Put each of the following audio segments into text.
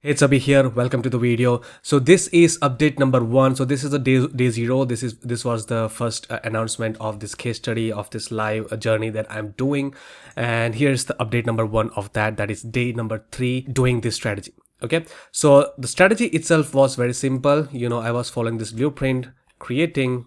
Hey, it's Abhi here. Welcome to the video. So this is update number 1. So this is the day 0. This was the first announcement of this case study of this live journey that I'm doing. And here's the update number 1 of that. That is day number 3 doing this strategy. Okay. So the strategy itself was very simple. I was following this blueprint, creating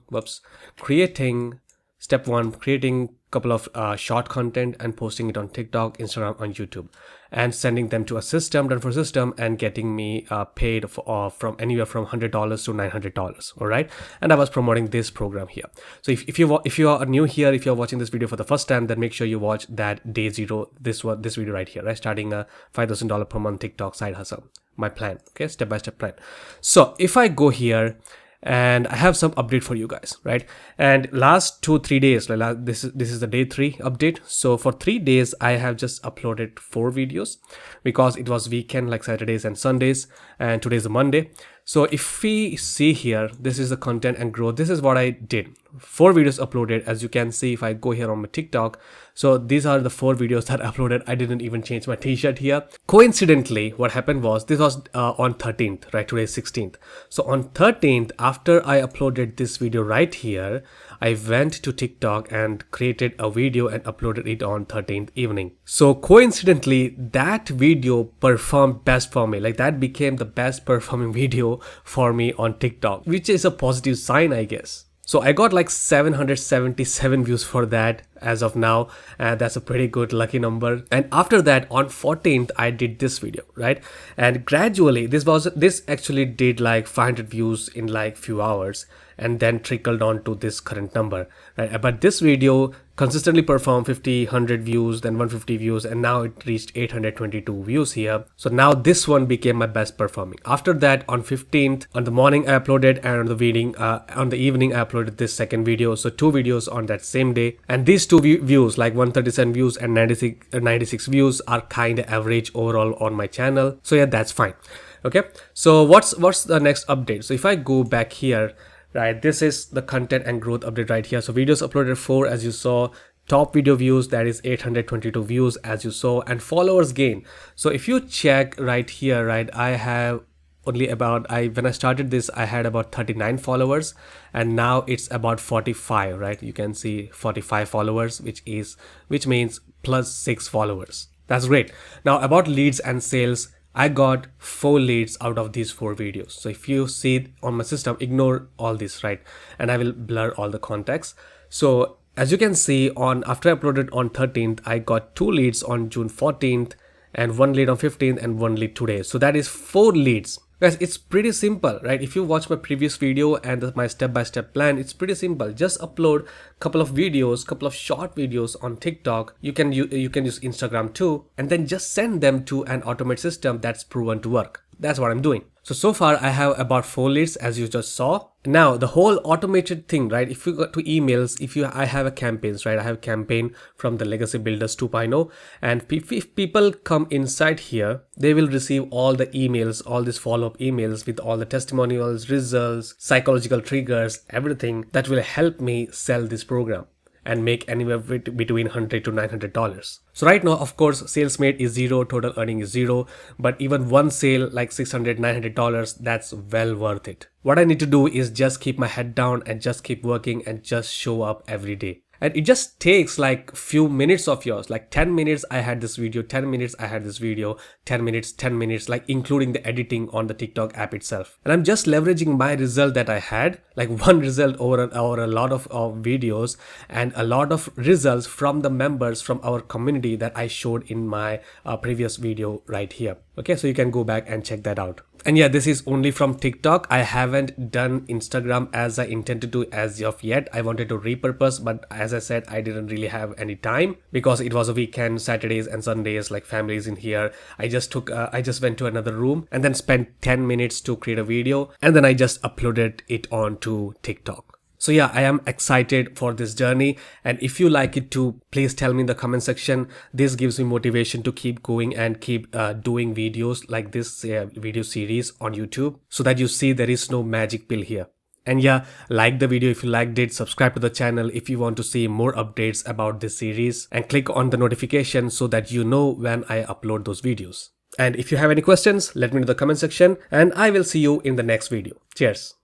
step 1, creating couple of short content and posting it on TikTok, Instagram, on YouTube, and sending them to a system, done for system, and getting me paid from anywhere from $100 to $900. All right, and I was promoting this program here. So if you are new here, if you're watching this video for the first time, then make sure you watch that day 0, this video right here, right? Starting a $5,000 per month TikTok side hustle, my plan. Okay, step-by-step plan. So if I go here, and I have some update for you guys, right? And last 2-3 days, like this is the day 3 update. So for 3 days I have just uploaded 4 videos because it was weekend, like Saturdays and Sundays, and today's a Monday. So if we see here, this is the content and growth. This is what I did. 4 videos uploaded. As you can see, if I go here on my TikTok, so these are the 4 videos that I uploaded. I didn't even change my t-shirt here. Coincidentally, what happened was this was on 13th, right? Today is 16th. So on 13th, after I uploaded this video right here, I went to TikTok and created a video and uploaded it on 13th evening. So coincidentally, that video performed best for me. Like that became the best performing video for me on TikTok, which is a positive sign, I guess. So I got like 777 views for that as of now, and that's a pretty good lucky number. And after that, on 14th, I did this video, right? And gradually, this actually did like 500 views in like few hours, and then trickled on to this current number, right? But this video consistently performed 50, 100 views, then 150 views, and now it reached 822 views here. So now this one became my best performing. After that, on 15th, on the morning I uploaded, and on the evening I uploaded this second video. So 2 videos on that same day, and these 2 views, like 137 views and 96 views, are kind of average overall on my channel. So yeah, that's fine. Okay, so what's the next update? So if I go back here, right, this is the content and growth update right here. So videos uploaded 4, as you saw. Top video views, that is 822 views, as you saw. And followers gain, so if you check right here, right, I have only when I started this, I had about 39 followers, and now it's about 45, right? You can see 45 followers, which means plus 6 followers. That's great. Now about leads and sales, I got 4 leads out of these 4 videos. So if you see on my system, ignore all this, right? And I will blur all the context. So as you can see, after I uploaded on 13th, I got 2 leads on June 14th, and 1 lead on 15th, and 1 lead today. So that is 4 leads. Guys, it's pretty simple, right? If you watch my previous video and my step-by-step plan, it's pretty simple. Just upload couple of short videos on TikTok. You can use Instagram too, and then just send them to an automated system that's proven to work. That's what I'm doing. So far I have about 4 leads, as you just saw. Now the whole automated thing, right? If you go to emails, I have a campaigns, right? I have a campaign from the Legacy Builders 2.0, and if people come inside here, they will receive all the emails, all these follow-up emails with all the testimonials, results, psychological triggers, everything that will help me sell this program and make anywhere between $100 to $900. So right now, of course, sales made is 0, total earning is 0, but even one sale like $600, $900, that's well worth it. What I need to do is just keep my head down and just keep working and just show up every day. And it just takes like few minutes of yours, like 10 minutes I had this video, 10 minutes I had this video, 10 minutes, like including the editing on the TikTok app itself. And I'm just leveraging my result that I had, like one result over a lot of videos, and a lot of results from the members from our community that I showed in my previous video right here. Okay, so you can go back and check that out. And yeah, this is only from TikTok. I haven't done Instagram as I intended to as of yet. I wanted to repurpose, but as I said, I didn't really have any time because it was a weekend, Saturdays and Sundays, like families in here. I just went to another room and then spent 10 minutes to create a video, and then I just uploaded it onto TikTok. So yeah, I am excited for this journey, and if you like it too, please tell me in the comment section. This gives me motivation to keep going and keep doing videos like this video series on YouTube, so that you see there is no magic pill here. And yeah, like the video if you liked it, subscribe to the channel if you want to see more updates about this series, and click on the notification so that you know when I upload those videos. And if you have any questions, let me know in the comment section and I will see you in the next video. Cheers.